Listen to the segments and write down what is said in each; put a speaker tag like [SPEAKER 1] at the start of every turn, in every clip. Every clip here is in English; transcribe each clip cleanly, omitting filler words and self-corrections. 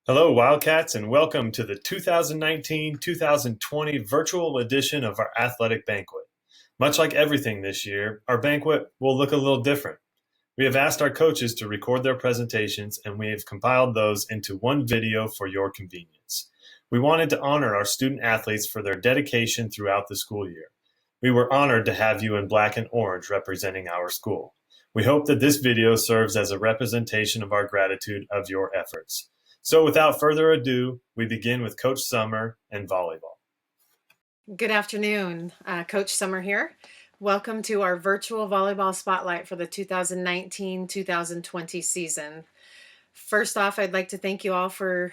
[SPEAKER 1] Hello, Wildcats, and welcome to the 2019-2020 virtual edition of our athletic banquet. Much like everything this year, our banquet will look a little different. We have asked our coaches to record their presentations, and we have compiled those into one video for your convenience. We wanted to honor our student athletes for their dedication throughout the school year. We were honored to have you in black and orange representing our school. We hope that this video serves as a representation of our gratitude of your efforts. So without further ado, we begin with Coach Summer and volleyball.
[SPEAKER 2] Good afternoon, Coach Summer here. Welcome to our virtual volleyball spotlight for the 2019-2020 season. First off, I'd like to thank you all for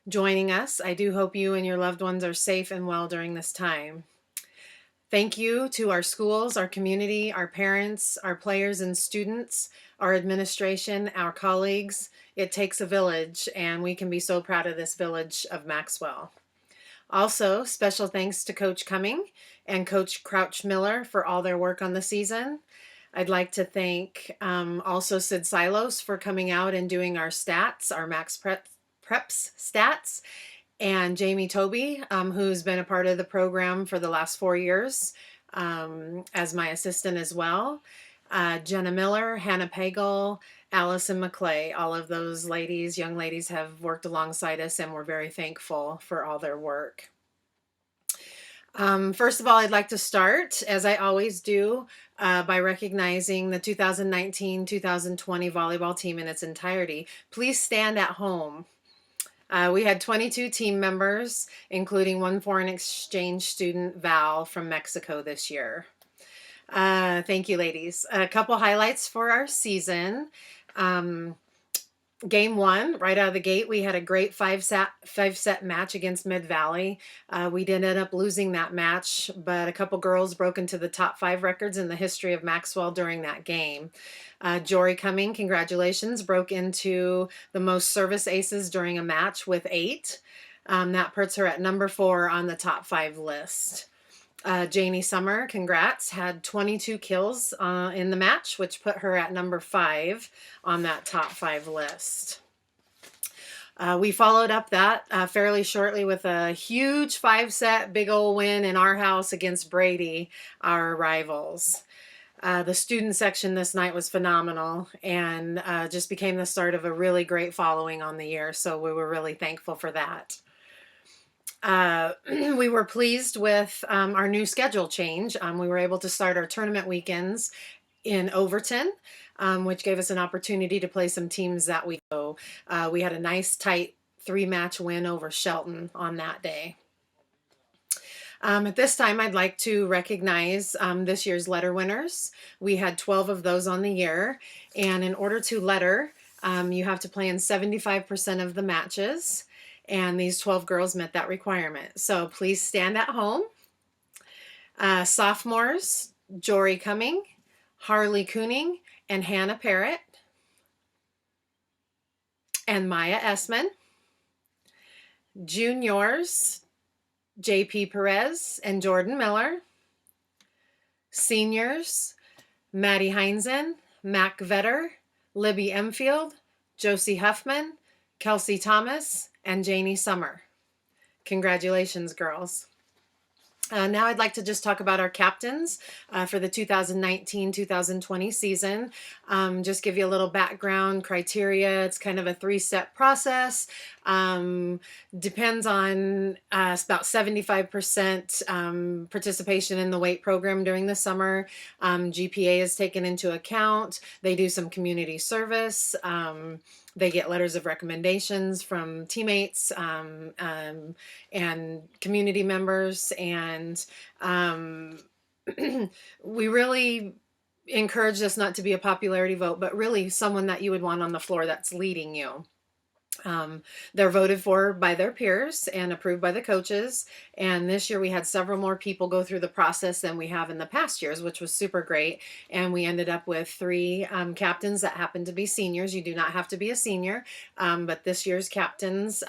[SPEAKER 2] joining us. I do hope you and your loved ones are safe and well during this time. Thank you to our schools, our community, our parents, our players and students, our administration, our colleagues. It takes a village, and we can be so proud of this village of Maxwell. Also, special thanks to Coach Cumming and Coach Crouch Miller for all their work on the season. I'd like to thank also Sid Silos for coming out and doing our stats, our Preps stats, and Jamie Toby, who's been a part of the program for the last 4 years as my assistant as well. Jenna Miller, Hannah Pagel, Allison McClay, all of those ladies, young ladies, have worked alongside us, and we're very thankful for all their work. First of all, I'd like to start, as I always do, by recognizing the 2019-2020 volleyball team in its entirety. Please stand at home. We had 22 team members, including one foreign exchange student, Val, from Mexico this year. Thank you, ladies. A couple highlights for our season. Game one, right out of the gate, we had a great five-set match against Mid-Valley. We did end up losing that match, but a couple girls broke into the top 5 records in the history of Maxwell during that game. Jory Cumming, congratulations, broke into the most service aces during a match with 8. That puts her at number 4 on the top 5 list. Janie Summer, congrats, had 22 kills in the match, which put her at number 5 on that top 5 list. We followed up that fairly shortly with a huge 5-set big ol' win in our house against Brady, our rivals. The student section this night was phenomenal and just became the start of a really great following on the year, so we were really thankful for that. We were pleased with our new schedule change. We were able to start our tournament weekends in Overton, which gave us an opportunity to play some teams that we know. We had a nice tight 3-match win over Shelton on that day. At this time, I'd like to recognize this year's letter winners. We had 12 of those on the year, and in order to letter, you have to play in 75% of the matches. And these 12 girls met that requirement. So please stand at home. Sophomores, Jory Cumming, Harley Cooning, and Hannah Parrott, and Maya Essman. Juniors, JP Perez and Jordan Miller. Seniors, Maddie Heinzen, Mac Vetter, Libby Emfield, Josie Huffman, Kelsey Thomas, and Janie Summer. Congratulations, girls. Now I'd like to just talk about our captains for the 2019-2020 season. Just give you a little background criteria. It's kind of a 3-step process. Depends on about 75% participation in the weight program during the summer. GPA is taken into account. They do some community service. They get letters of recommendations from teammates and community members, and we really encourage this not to be a popularity vote, but really someone that you would want on the floor that's leading you. They're voted for by their peers and approved by the coaches. And this year we had several more people go through the process than we have in the past years, which was super great. And we ended up with 3 captains that happened to be seniors. You do not have to be a senior, but this year's captains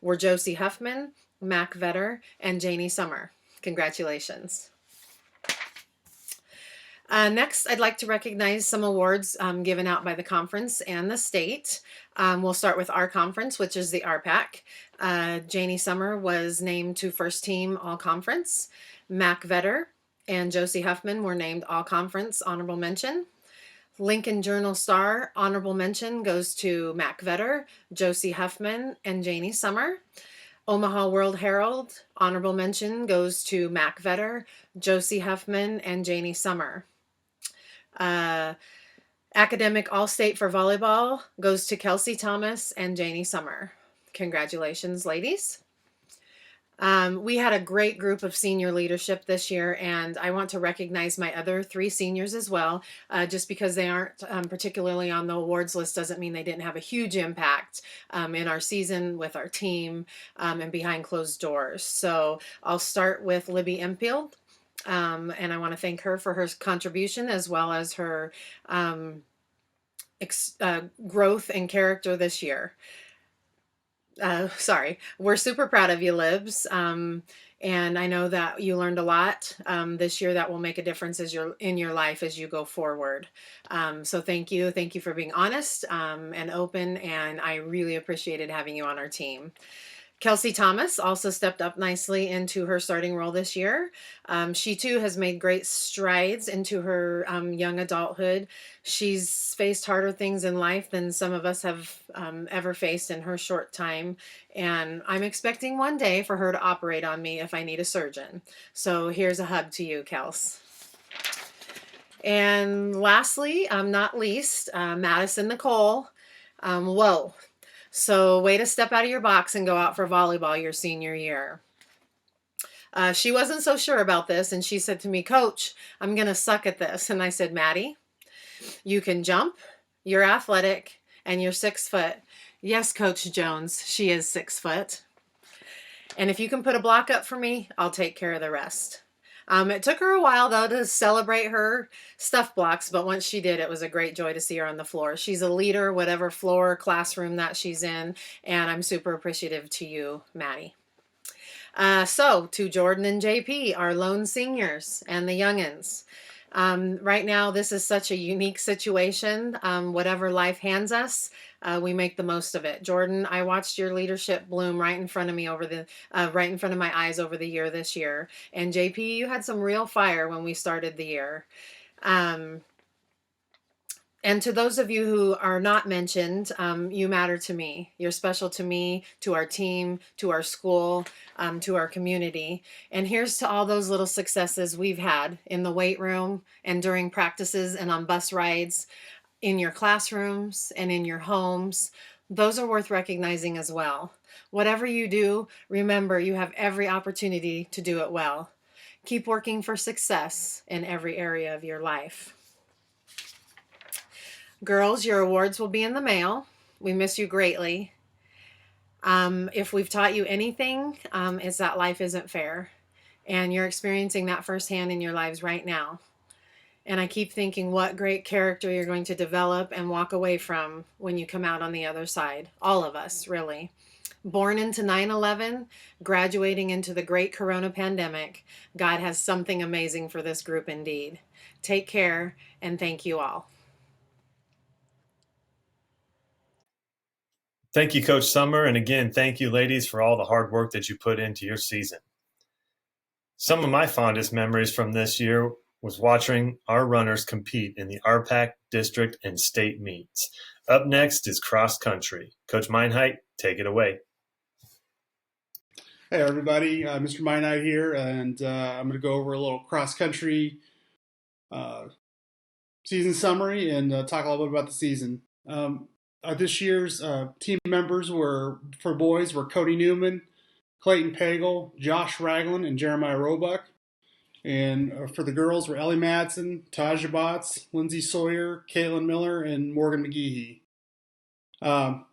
[SPEAKER 2] were Josie Huffman, Mac Vetter, and Janie Summer. Congratulations. Next, I'd like to recognize some awards given out by the conference and the state. We'll start with our conference, which is the RPAC. Janie Summer was named to first team all conference. Mac Vetter and Josie Huffman were named all conference honorable mention. Lincoln Journal Star honorable mention goes to Mac Vetter, Josie Huffman, and Janie Summer. Omaha World Herald honorable mention goes to Mac Vetter, Josie Huffman, and Janie Summer. Academic All-State for volleyball goes to Kelsey Thomas and Janie Summer. Congratulations, ladies. We had a great group of senior leadership this year, and I want to recognize my other 3 seniors as well. Just because they aren't particularly on the awards list doesn't mean they didn't have a huge impact in our season with our team and behind closed doors. So I'll start with Libby Emfield. And I want to thank her for her contribution as well as her growth and character this year. We're super proud of you, Libs. And I know that you learned a lot this year that will make a difference in your life as you go forward. So thank you. Thank you for being honest and open. And I really appreciated having you on our team. Kelsey Thomas also stepped up nicely into her starting role this year. She too has made great strides into her young adulthood. She's faced harder things in life than some of us have ever faced in her short time. And I'm expecting one day for her to operate on me if I need a surgeon. So here's a hug to you, Kels. And lastly, not least, Madison Nicole. Whoa. So way to step out of your box and go out for volleyball your senior year. She wasn't so sure about this, and she said to me, Coach, I'm going to suck at this. And I said, Maddie, you can jump, you're athletic, and you're 6 foot. Yes, Coach Jones, she is 6 foot. And if you can put a block up for me, I'll take care of the rest. It took her a while, though, to celebrate her stuff blocks, but once she did, it was a great joy to see her on the floor. She's a leader, whatever floor, classroom that she's in, and I'm super appreciative to you, Maddie. So, to Jordan and JP, our lone seniors and the youngins. Right now, this is such a unique situation. Whatever life hands us, we make the most of it. Jordan, I watched your leadership bloom right in front of me right in front of my eyes over the year this year. And JP, you had some real fire when we started the year. And to those of you who are not mentioned, you matter to me. You're special to me, to our team, to our school, to our community. And here's to all those little successes we've had in the weight room and during practices and on bus rides, in your classrooms and in your homes. Those are worth recognizing as well. Whatever you do, remember you have every opportunity to do it well. Keep working for success in every area of your life. Girls, your awards will be in the mail. We miss you greatly. If we've taught you anything, it's that life isn't fair. And you're experiencing that firsthand in your lives right now. And I keep thinking what great character you're going to develop and walk away from when you come out on the other side. All of us, really. Born into 9/11, graduating into the great corona pandemic, God has something amazing for this group indeed. Take care, and thank you all.
[SPEAKER 1] Thank you, Coach Summer. And again, thank you, ladies, for all the hard work that you put into your season. Some of my fondest memories from this year was watching our runners compete in the RPAC district and state meets. Up next is cross country. Coach Meinheit, take it away.
[SPEAKER 3] Hey everybody, Mr. Meinheit here, and I'm going to go over a little cross country season summary and talk a little bit about the season. This year's team members for boys were Cody Newman, Clayton Pagel, Josh Ragland, and Jeremiah Roebuck. And for the girls were Ellie Madsen, Taja Botts, Lindsay Sawyer, Caitlin Miller, and Morgan McGeehee. I'm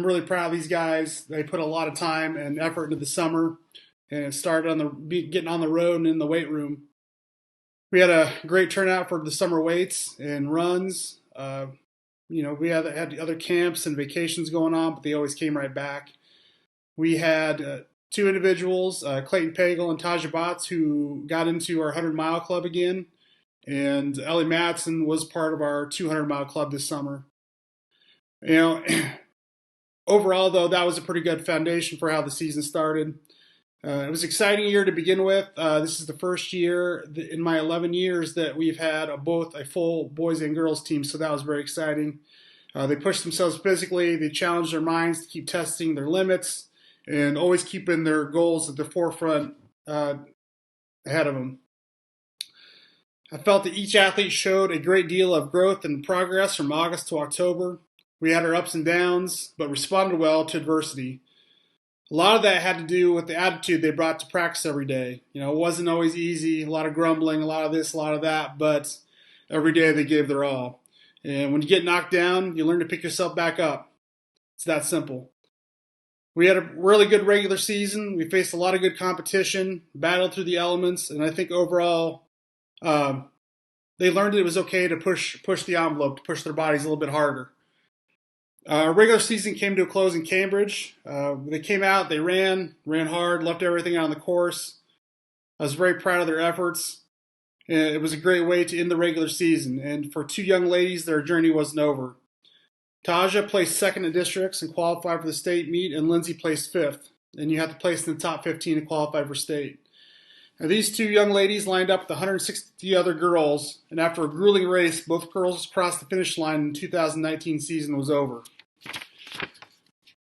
[SPEAKER 3] really proud of these guys. They put a lot of time and effort into the summer, and it started getting on the road and in the weight room. We had a great turnout for the summer weights and runs. We had other camps and vacations going on, but they always came right back. We had 2 individuals, Clayton Pagel and Taja Botts, who got into our 100-mile club again. and Ellie Matson was part of our 200-mile club this summer. You know, overall, though, that was a pretty good foundation for how the season started. It was an exciting year to begin with. This is the first year in my 11 years that we've had both a full boys and girls team, so that was very exciting. They pushed themselves physically. They challenged their minds to keep testing their limits and always keeping their goals at the forefront ahead of them. I felt that each athlete showed a great deal of growth and progress from August to October. We had our ups and downs, but responded well to adversity. A lot of that had to do with the attitude they brought to practice every day. You know, it wasn't always easy, a lot of grumbling, a lot of this, a lot of that, but every day they gave their all. And when you get knocked down, you learn to pick yourself back up. It's that simple. We had a really good regular season. We faced a lot of good competition, battled through the elements, and I think overall they learned it was okay to push the envelope, to push their bodies a little bit harder. Our regular season came to a close in Cambridge. They came out, they ran hard, left everything on the course. I was very proud of their efforts. It was a great way to end the regular season. And for two young ladies, their journey wasn't over. Taja placed second in districts and qualified for the state meet, and Lindsay placed fifth. And you have to place in the top 15 to qualify for state. Now, these two young ladies lined up with 160 other girls, and after a grueling race, both girls crossed the finish line and the 2019 season was over.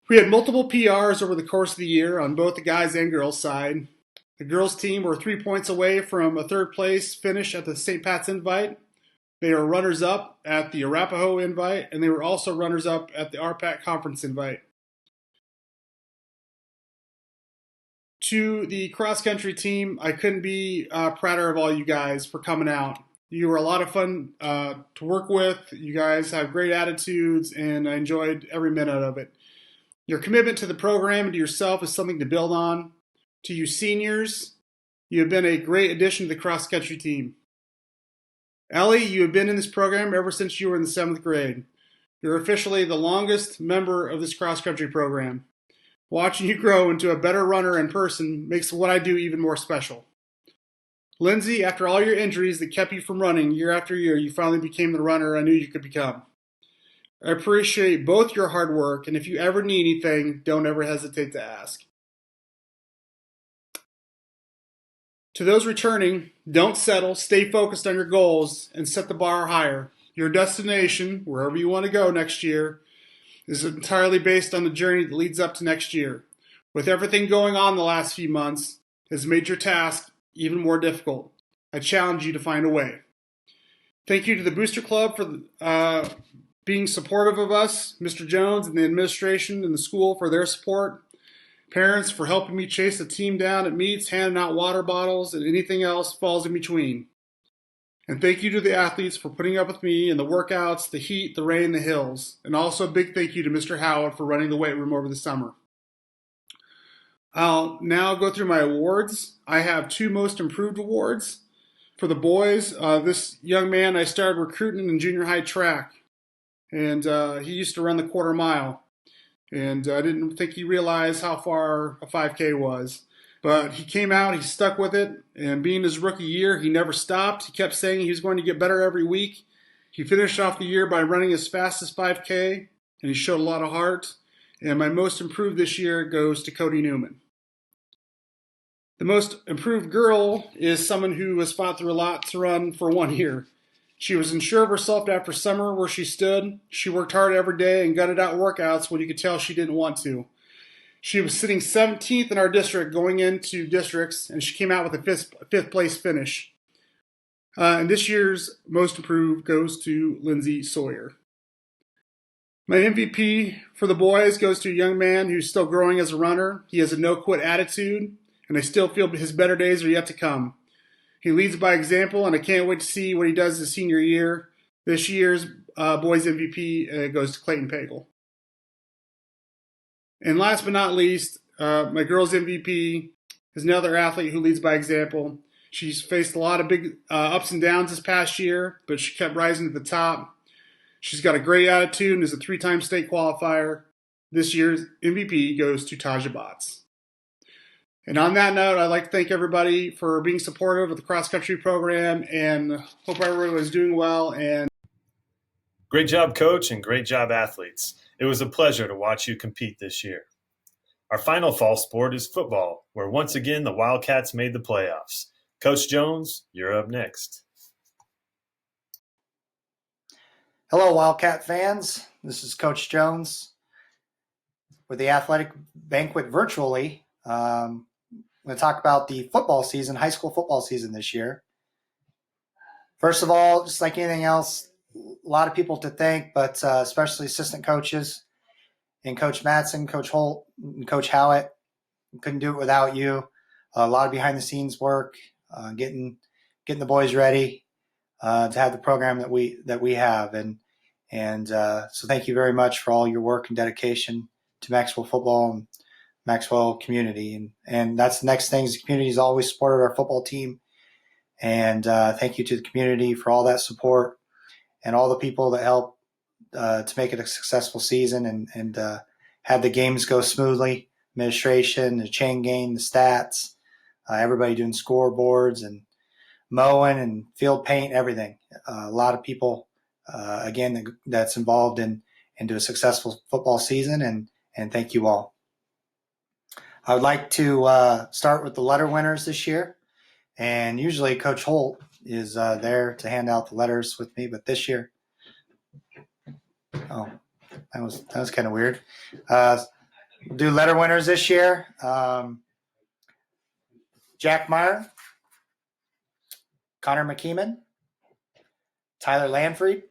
[SPEAKER 3] We had multiple PRs over the course of the year on both the guys and girls side. The girls team were 3 points away from a third place finish at the St. Pat's Invite. They were runners-up at the Arapahoe Invite, and they were also runners-up at the RPAC Conference Invite. To the cross-country team, I couldn't be prouder of all you guys for coming out. You were a lot of fun to work with. You guys have great attitudes, and I enjoyed every minute of it. Your commitment to the program and to yourself is something to build on. To you seniors, you have been a great addition to the cross-country team. Ellie, you have been in this program ever since you were in the 7th grade. You're officially the longest member of this cross-country program. Watching you grow into a better runner in person makes what I do even more special. Lindsay, after all your injuries that kept you from running year after year, you finally became the runner I knew you could become. I appreciate both your hard work, and if you ever need anything, don't ever hesitate to ask. To those returning, don't settle, stay focused on your goals, and set the bar higher. Your destination, wherever you want to go next year, is entirely based on the journey that leads up to next year. With everything going on the last few months, it has made your task even more difficult. I challenge you to find a way. Thank you to the Booster Club for being supportive of us, Mr. Jones and the administration and the school for their support, parents for helping me chase the team down at meets, handing out water bottles, and anything else falls in between. And thank you to the athletes for putting up with me in the workouts, the heat, the rain, the hills. And also a big thank you to Mr. Howard for running the weight room over the summer. I'll now go through my awards. I have 2 most improved awards. For the boys, this young man I started recruiting in junior high track. And he used to run the quarter mile. And I didn't think he realized how far a 5K was. But he came out, he stuck with it, and being his rookie year, he never stopped. He kept saying he was going to get better every week. He finished off the year by running his fastest 5K, and he showed a lot of heart. And my most improved this year goes to Cody Newman. The most improved girl is someone who has fought through a lot to run for 1 year. She was unsure of herself after summer where she stood. She worked hard every day and gutted out workouts when you could tell she didn't want to. She was sitting 17th in our district going into districts, and she came out with a fifth place finish. And this year's most improved goes to Lindsay Sawyer. My MVP for the boys goes to a young man who's still growing as a runner. He has a no-quit attitude, and I still feel his better days are yet to come. He leads by example, and I can't wait to see what he does his senior year. This year's boys MVP goes to Clayton Pagel. And last but not least, my girls MVP is another athlete who leads by example. She's faced a lot of big ups and downs this past year, but she kept rising to the top. She's got a great attitude and is a 3-time state qualifier. This year's MVP goes to Taja Botts. And on that note, I'd like to thank everybody for being supportive of the cross-country program and hope everyone was doing well. And
[SPEAKER 1] Great job, coach, and great job, athletes. It was a pleasure to watch you compete this year. Our final fall sport is football, where once again the Wildcats made the playoffs. Coach Jones, you're up next.
[SPEAKER 4] Hello, Wildcat fans. This is Coach Jones with the Athletic Banquet virtually. I'm going to talk about the football season, high school football season this year. First of all, just like anything else, a lot of people to thank, but especially assistant coaches and Coach Madsen, Coach Holt, and Coach Howitt. Couldn't do it without you. A lot of behind-the-scenes work, getting the boys ready to have the program that we have, and so thank you very much for all your work and dedication to Maxwell football and Maxwell community, and that's the next thing. The community has always supported our football team, and thank you to the community for all that support and all the people that help to make it a successful season and have the games go smoothly. Administration, the chain game, the stats, everybody doing scoreboards and mowing and field paint, everything. A lot of people, again, that's involved into a successful football season, and thank you all. I would like to start with the letter winners this year, and usually Coach Holt is there to hand out the letters with me, but this year, that was kind of weird. We'll do letter winners this year. Jack Meyer, Connor McKeeman, Tyler Lanfried,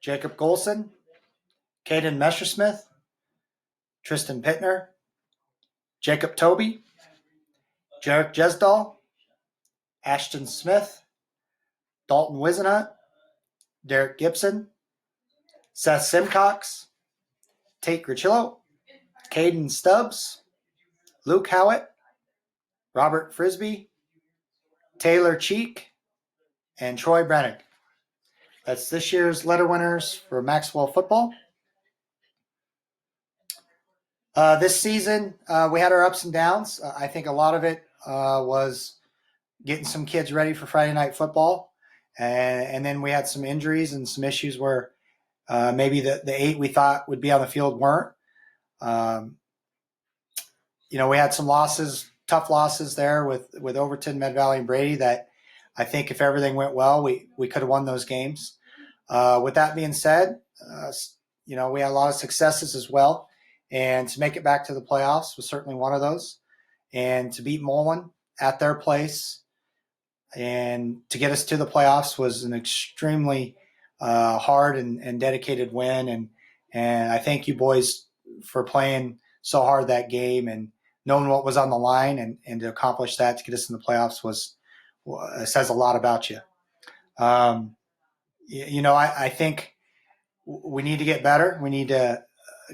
[SPEAKER 4] Jacob Golson, Caden Messersmith, Tristan Pittner, Jacob Toby, Jarek Jesdahl, Ashton Smith, Dalton Wisenhunt, Derek Gibson, Seth Simcox, Tate Grichillo, Caden Stubbs, Luke Howitt, Robert Frisbee, Taylor Cheek, and Troy Brennick. That's this year's letter winners for Maxwell football. This season, we had our ups and downs. I think a lot of it was getting some kids ready for Friday night football. And then we had some injuries and some issues where maybe the 8 we thought would be on the field weren't. We had some losses, tough losses there with Overton, Med Valley, and Brady that I think if everything went well, we could have won those games. With that being said, we had a lot of successes as well. And to make it back to the playoffs was certainly one of those. And to beat Mullen at their place and to get us to the playoffs was an extremely hard and dedicated win. And I thank you boys for playing so hard that game and knowing what was on the line and to accomplish that to get us in the playoffs says a lot about you. I think we need to get better. We need to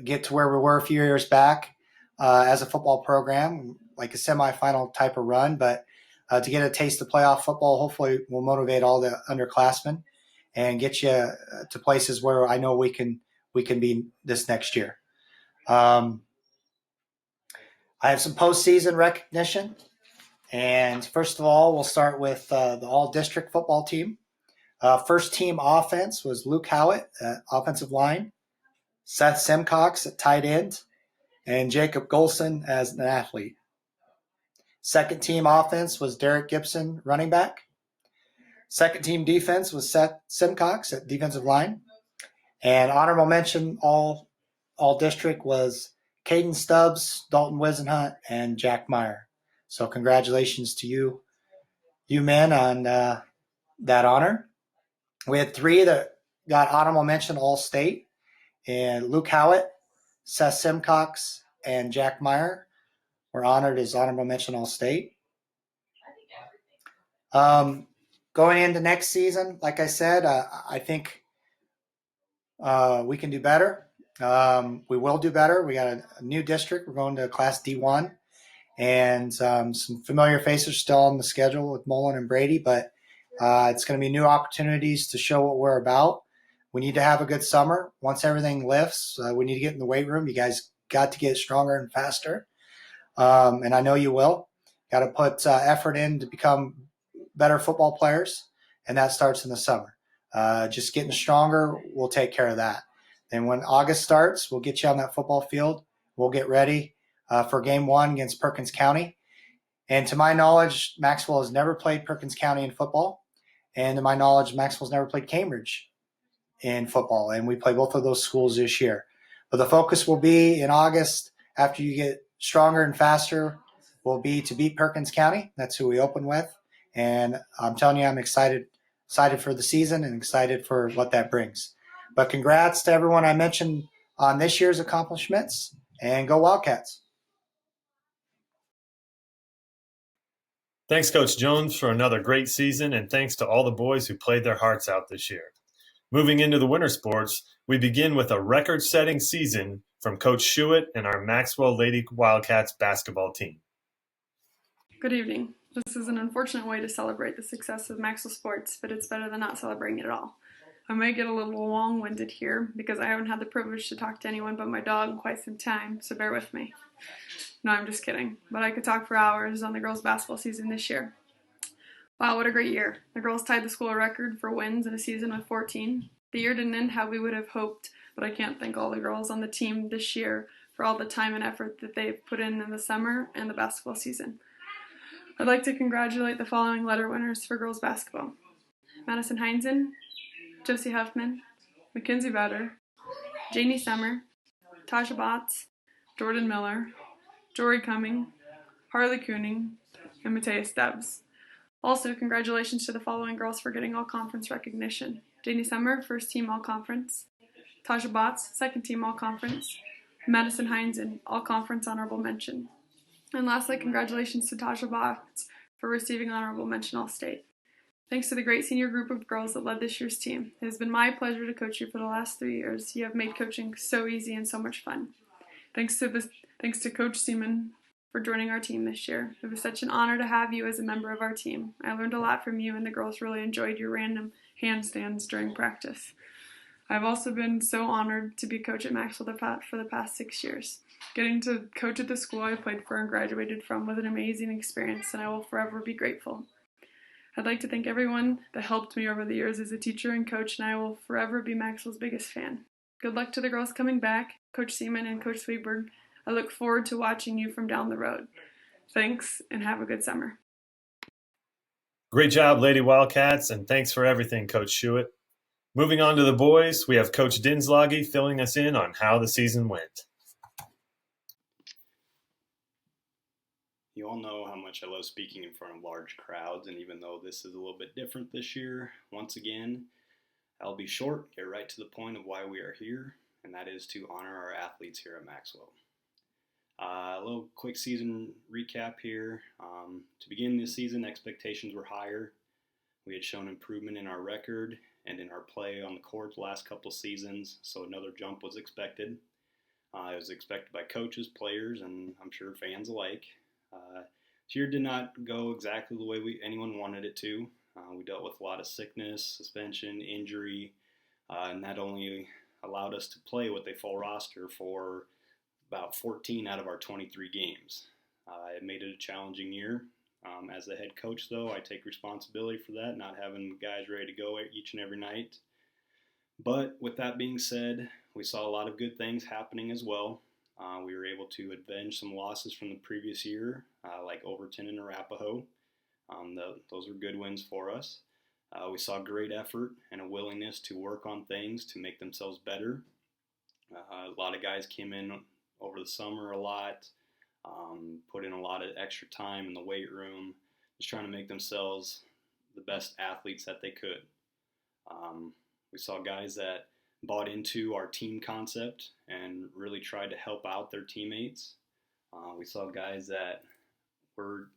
[SPEAKER 4] get to where we were a few years back as a football program, like a semifinal type of run. But to get a taste of playoff football, hopefully will motivate all the underclassmen and get you to places where I know we can be this next year. I have some postseason recognition. And first of all, we'll start with the all-district football team. First team offense was Luke Howitt at offensive line, Seth Simcox at tight end, and Jacob Golson as an athlete. Second team offense was Derek Gibson, running back. Second team defense was Seth Simcox at defensive line. And honorable mention all district was Caden Stubbs, Dalton Wisenhunt, and Jack Meyer. So congratulations to you men on that honor. We had 3 that got honorable mention all state, and Luke Howitt, Seth Simcox, and Jack Meyer were honored as honorable mention all state. Going into next season, like I said, I think we can do better. We will do better. We got a new district. We're going to Class D1, and some familiar faces still on the schedule with Mullen and Brady, but it's going to be new opportunities to show what we're about. We need to have a good summer. Once everything lifts, we need to get in the weight room. You guys got to get stronger and faster. and I know you will. Got to put effort in to become better football players, and that starts in the summer. Just getting stronger, we'll take care of that. Then when August starts, we'll get you on that football field. We'll get ready for game 1 against Perkins County. And to my knowledge, Maxwell has never played Perkins County in football. And to my knowledge, Maxwell's never played Cambridge in football. And we play both of those schools this year. But the focus will be in August, after you get stronger and faster, will be to beat Perkins County. That's who we open with. And I'm telling you, I'm excited for the season and excited for what that brings. But congrats to everyone I mentioned on this year's accomplishments, and go Wildcats.
[SPEAKER 1] Thanks, Coach Jones, for another great season, and thanks to all the boys who played their hearts out this year. Moving into the winter sports, we begin with a record-setting season from Coach Schuett and our Maxwell Lady Wildcats basketball team.
[SPEAKER 5] Good evening. This is an unfortunate way to celebrate the success of Maxwell sports, but it's better than not celebrating it at all. I may get a little long-winded here because I haven't had the privilege to talk to anyone but my dog in quite some time, so bear with me. No, I'm just kidding, but I could talk for hours on the girls' basketball season this year. Wow, what a great year. The girls tied the school record for wins in a season with 14. The year didn't end how we would have hoped, but I can't thank all the girls on the team this year for all the time and effort that they've put in the summer and the basketball season. I'd like to congratulate the following letter winners for girls basketball: Madison Heinzen, Josie Huffman, Mackenzie Vetter, Janie Summer, Tasha Botts, Jordan Miller, Jory Cumming, Harley Cooning, and Mateus Stubbs. Also, congratulations to the following girls for getting all-conference recognition: Janie Summer, first team all-conference; Tasha Botts, second team all-conference; Madison Heinzen, all-conference honorable mention. And lastly, congratulations to Tasha Botts for receiving honorable mention all-state. Thanks to the great senior group of girls that led this year's team. It has been my pleasure to coach you for the last 3 years. You have made coaching so easy and so much fun. Thanks to Coach Seaman for joining our team this year. It was such an honor to have you as a member of our team. I learned a lot from you, and the girls really enjoyed your random handstands during practice. I've also been so honored to be coach at Maxwell for the past 6 years. Getting to coach at the school I played for and graduated from was an amazing experience, and I will forever be grateful. I'd like to thank everyone that helped me over the years as a teacher and coach, and I will forever be Maxwell's biggest fan. Good luck to the girls coming back, Coach Seaman and Coach Sweetberg. I look forward to watching you from down the road. Thanks, and have a good summer.
[SPEAKER 1] Great job, Lady Wildcats, and thanks for everything, Coach Schuett. Moving on to the boys, we have Coach Dinslage filling us in on how the season went.
[SPEAKER 6] You all know how much I love speaking in front of large crowds, and even though this is a little bit different this year, once again, I'll be short, get right to the point of why we are here, and that is to honor our athletes here at Maxwell. A little quick season recap here. To begin this season, expectations were higher. We had shown improvement in our record and in our play on the court the last couple seasons, so another jump was expected. It was expected by coaches, players, and I'm sure fans alike. This year did not go exactly the way anyone wanted it to. We dealt with a lot of sickness, suspension, injury, and that only allowed us to play with a full roster for about 14 out of our 23 games. It made it a challenging year. As the head coach, though, I take responsibility for that, not having guys ready to go each and every night. But with that being said, we saw a lot of good things happening as well. We were able to avenge some losses from the previous year, like Overton and Arapahoe. Those were good wins for us. We saw great effort and a willingness to work on things to make themselves better. A lot of guys came in over the summer a lot, put in a lot of extra time in the weight room, just trying to make themselves the best athletes that they could. We saw guys that bought into our team concept and really tried to help out their teammates. We saw guys that were,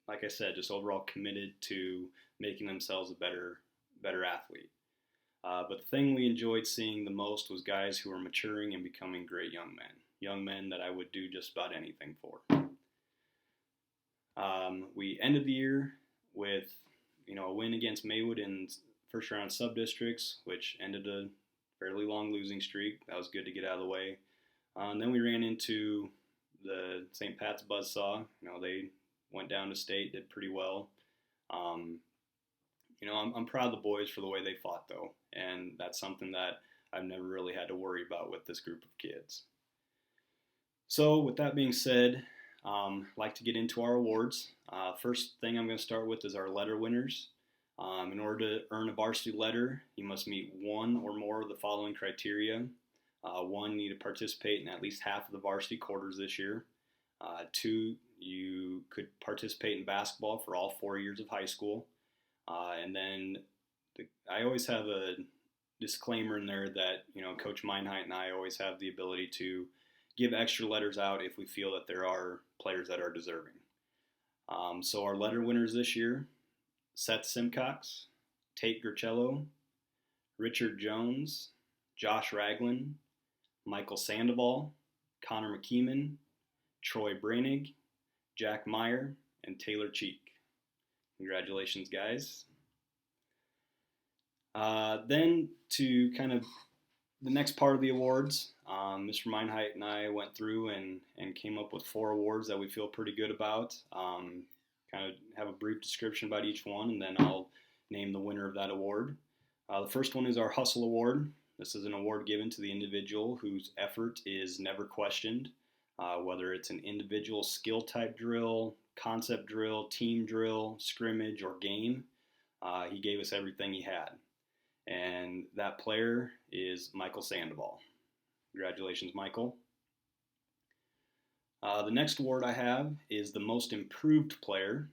[SPEAKER 6] like I said, just overall committed to making themselves a better athlete. But the thing we enjoyed seeing the most was guys who were maturing and becoming great young men that I would do just about anything for. We ended the year with a win against Maywood in first round sub-districts, which ended a fairly long losing streak. That was good to get out of the way. And then we ran into the St. Pat's Buzzsaw. They went down to state, did pretty well. I'm proud of the boys for the way they fought, though, and that's something that I've never really had to worry about with this group of kids. So with that being said, I'd like to get into our awards. First thing I'm going to start with is our letter winners. In order to earn a varsity letter, you must meet one or more of the following criteria. One, you need to participate in at least half of the varsity quarters this year. Two, you could participate in basketball for all 4 years of high school. And then I always have a disclaimer in there that, Coach Meinheit and I always have the ability to give extra letters out if we feel that there are players that are deserving. So our letter winners this year: Seth Simcox, Tate Gercello, Richard Jones, Josh Ragland, Michael Sandoval, Connor McKeeman, Troy Brainig, Jack Meyer, and Taylor Cheek. Congratulations, guys. Then to kind of the next part of the awards, Mr. Meinheit and I went through and came up with 4 awards that we feel pretty good about. Kind of have a brief description about each one, and then I'll name the winner of that award. The first one is our Hustle Award. This is an award given to the individual whose effort is never questioned, whether it's an individual skill type drill, concept drill, team drill, scrimmage, or game. He gave us everything he had. And that player is Michael Sandoval. Congratulations, Michael. The next award I have is the Most Improved Player.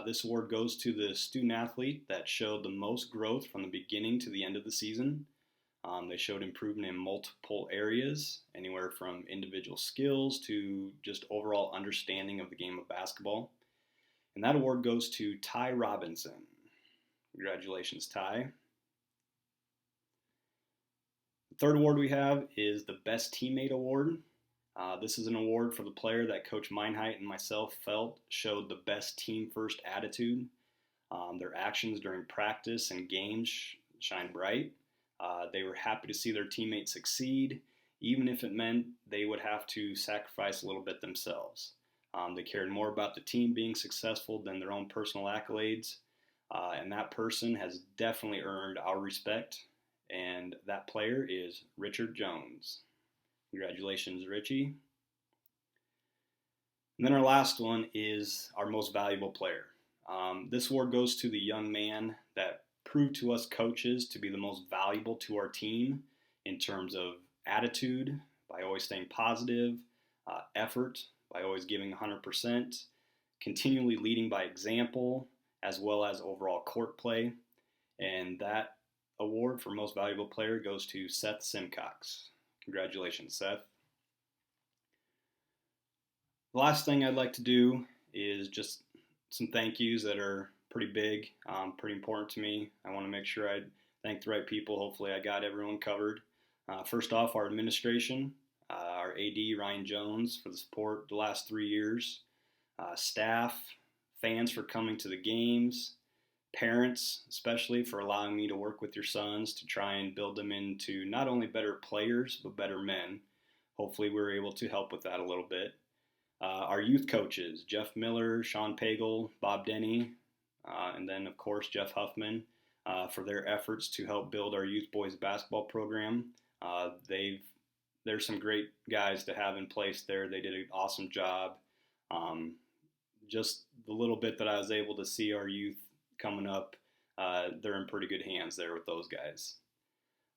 [SPEAKER 6] This award goes to the student athlete that showed the most growth from the beginning to the end of the season. They showed improvement in multiple areas, anywhere from individual skills to just overall understanding of the game of basketball. And that award goes to Ty Robinson. Congratulations, Ty. The third award we have is the Best Teammate Award. This is an award for the player that Coach Meinheit and myself felt showed the best team-first attitude. Their actions during practice and games shined bright. They were happy to see their teammates succeed, even if it meant they would have to sacrifice a little bit themselves. They cared more about the team being successful than their own personal accolades, and that person has definitely earned our respect, and that player is Richard Jones. Congratulations, Richie. And then our last one is our Most Valuable Player. This award goes to the young man that proved to us coaches to be the most valuable to our team in terms of attitude, by always staying positive, effort, by always giving 100%, continually leading by example, as well as overall court play. And that award for Most Valuable Player goes to Seth Simcox. Congratulations, Seth. The last thing I'd like to do is just some thank yous that are pretty big, pretty important to me. I want to make sure I thank the right people. Hopefully I got everyone covered. First off, our administration, our AD, Ryan Jones, for the support the last 3 years. Staff, fans for coming to the games. Parents, especially, for allowing me to work with your sons to try and build them into not only better players, but better men. Hopefully we were able to help with that a little bit. Our youth coaches, Jeff Miller, Sean Pagel, Bob Denny, and then, of course, Jeff Huffman, for their efforts to help build our youth boys basketball program. There's some great guys to have in place there. They did an awesome job. Just the little bit that I was able to see our youth coming up, they're in pretty good hands there with those guys.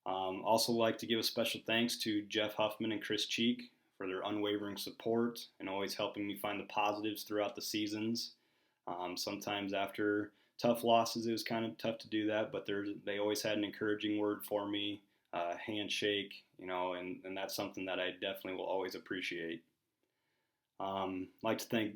[SPEAKER 6] Also like to give a special thanks to Jeff Huffman and Chris Cheek for their unwavering support and always helping me find the positives throughout the seasons. Sometimes after tough losses, it was kind of tough to do that, but they always had an encouraging word for me, handshake, and that's something that I definitely will always appreciate. Like to thank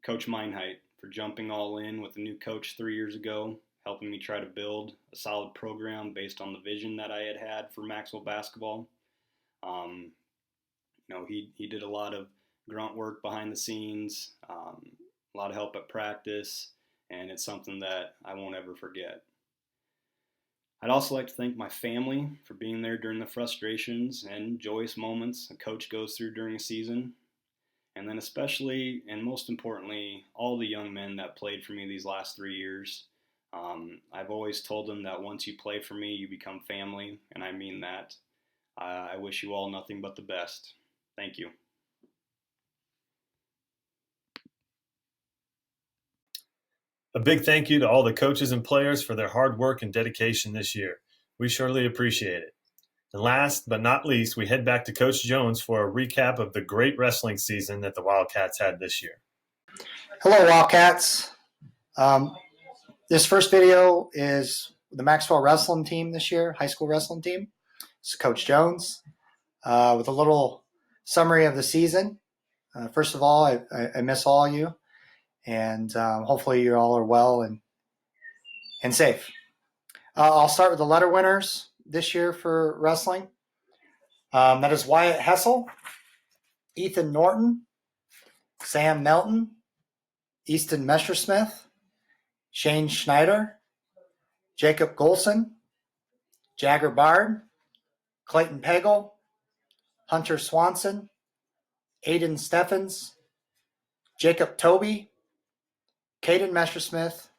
[SPEAKER 6] Coach Meinheit for jumping all in with a new coach 3 years ago, helping me try to build a solid program based on the vision that I had for Maxwell basketball. He did a lot of grunt work behind the scenes, a lot of help at practice, and it's something that I won't ever forget. I'd also like to thank my family for being there during the frustrations and joyous moments a coach goes through during a season. And then especially, and most importantly, all the young men that played for me these last 3 years. I've always told them that once you play for me, you become family, and I mean that. I wish you all nothing but the best. Thank you.
[SPEAKER 1] A big thank you to all the coaches and players for their hard work and dedication this year. We surely appreciate it. And last but not least, we head back to Coach Jones for a recap of the great wrestling season that the Wildcats had this year.
[SPEAKER 4] Hello, Wildcats. This first video is the Maxwell wrestling team this year, high school wrestling team. It's Coach Jones with a little summary of the season. First of all, I miss all of you, and hopefully you all are well and safe. I'll start with the letter winners this year for wrestling. That is Wyatt Hessel, Ethan Norton, Sam Melton, Easton Messersmith, Shane Schneider, Jacob Golson, Jagger Bard, Clayton Pagel, Hunter Swanson, Aiden Steffens, Jacob Toby, Caden Messersmith,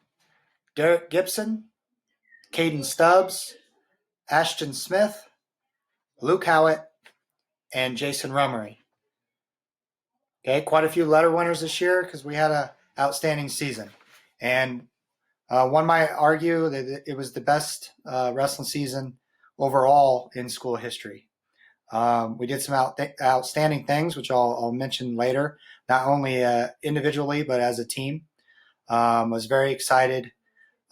[SPEAKER 4] Derek Gibson, Caden Stubbs, Ashton Smith, Luke Howitt, and Jason Rummery. Okay, quite a few letter winners this year because we had an outstanding season. And one might argue that it was the best wrestling season overall in school history. We did some outstanding things, which I'll mention later, not only individually, but as a team. Was very excited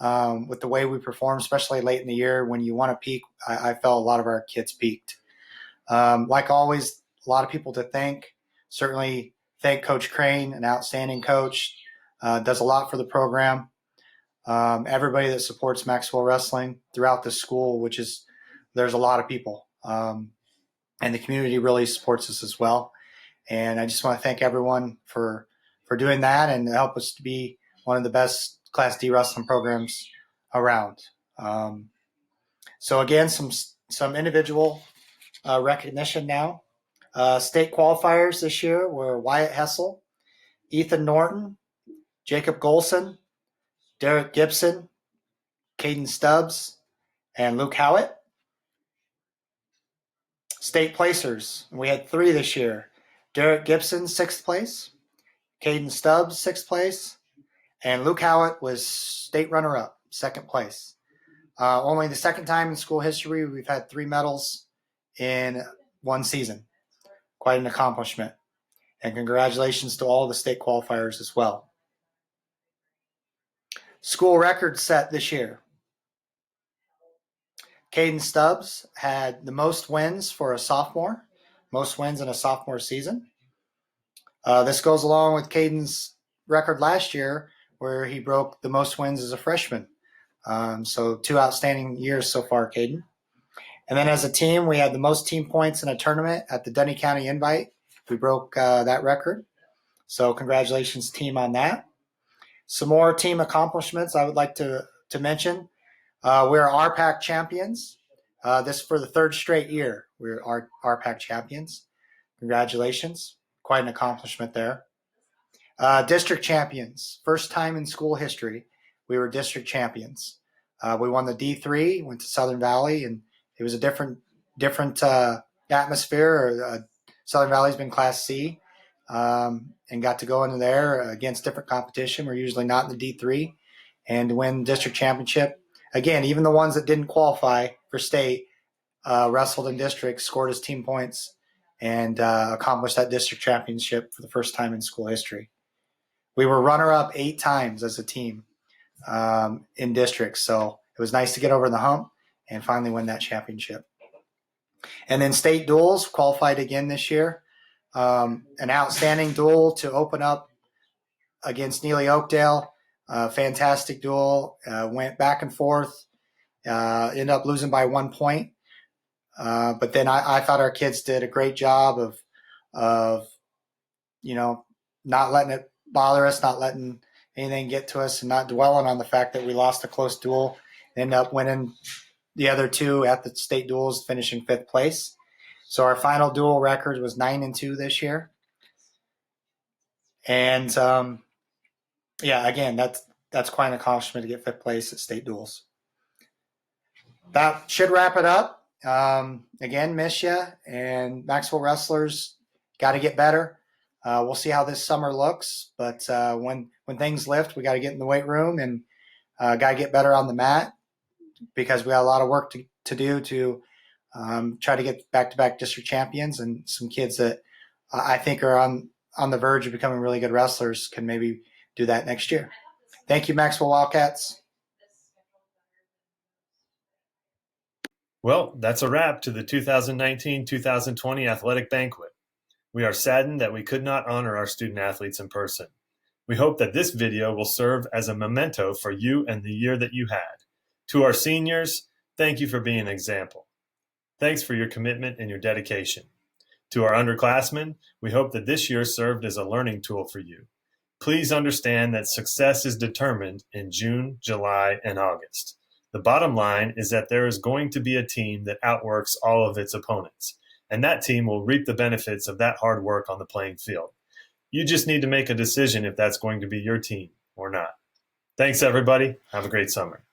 [SPEAKER 4] with the way we performed, especially late in the year when you want to peak. I felt a lot of our kids peaked. Like always, a lot of people to thank. Certainly thank Coach Crane, an outstanding coach, does a lot for the program. Everybody that supports Maxwell Wrestling throughout the school, there's a lot of people. And the community really supports us as well. And I just want to thank everyone for doing that and help us to be one of the best Class D wrestling programs around. So again, some individual recognition now. State qualifiers this year were Wyatt Hessel, Ethan Norton, Jacob Golson, Derek Gibson, Caden Stubbs, and Luke Howitt. State placers, we had 3 this year. Derek Gibson, 6th place. Caden Stubbs, 6th place. And Luke Howitt was state runner-up, 2nd place. Only the second time in school history we've had 3 medals in one season. Quite an accomplishment. And congratulations to all the state qualifiers as well. School record set this year. Caden Stubbs had the most wins for a sophomore, most wins in a sophomore season. This goes along with Caden's record last year where he broke the most wins as a freshman. So 2 outstanding years so far, Caden. And then as a team, we had the most team points in a tournament at the Dunny County Invite. We broke that record. So congratulations, team, on that. Some more team accomplishments I would like to mention. We're RPAC champions. This for the 3rd straight year. We're RPAC champions. Congratulations. Quite an accomplishment there. District champions. First time in school history, we were district champions. We won the D3, went to Southern Valley, and it was a different atmosphere. Southern Valley's been Class C, and got to go into there against different competition. We're usually not in the D3, and to win district championship. Again, even the ones that didn't qualify for state wrestled in district, scored as team points, and accomplished that district championship for the first time in school history. We were runner-up 8 times as a team in districts, so it was nice to get over the hump and finally win that championship. And then state duels qualified again this year. An outstanding duel to open up against Neely Oakdale. Fantastic duel. Went back and forth. Ended up losing by 1 point. But then I thought our kids did a great job of not letting it bother us, not letting anything get to us, and not dwelling on the fact that we lost a close duel. Ended up winning the other 2 at the state duels, finishing 5th place. So our final duel record was 9-2 this year. And again, that's quite an accomplishment to get fifth place at state duels. That should wrap it up. Again, miss you, and Maxwell wrestlers got to get better. We'll see how this summer looks, but when things lift, we got to get in the weight room and got to get better on the mat, because we got a lot of work to do to try to get back-to-back district champions, and some kids that I think are on the verge of becoming really good wrestlers can maybe do that next year. Thank you, Maxwell Wildcats.
[SPEAKER 1] Well, that's a wrap to the 2019-2020 athletic banquet. We are saddened that we could not honor our student athletes in person. We hope that this video will serve as a memento for you and the year that you had. To our seniors, thank you for being an example. Thanks for your commitment and your dedication. To our underclassmen, we hope that this year served as a learning tool for you. Please understand that success is determined in June, July, and August. The bottom line is that there is going to be a team that outworks all of its opponents, and that team will reap the benefits of that hard work on the playing field. You just need to make a decision if that's going to be your team or not. Thanks, everybody. Have a great summer.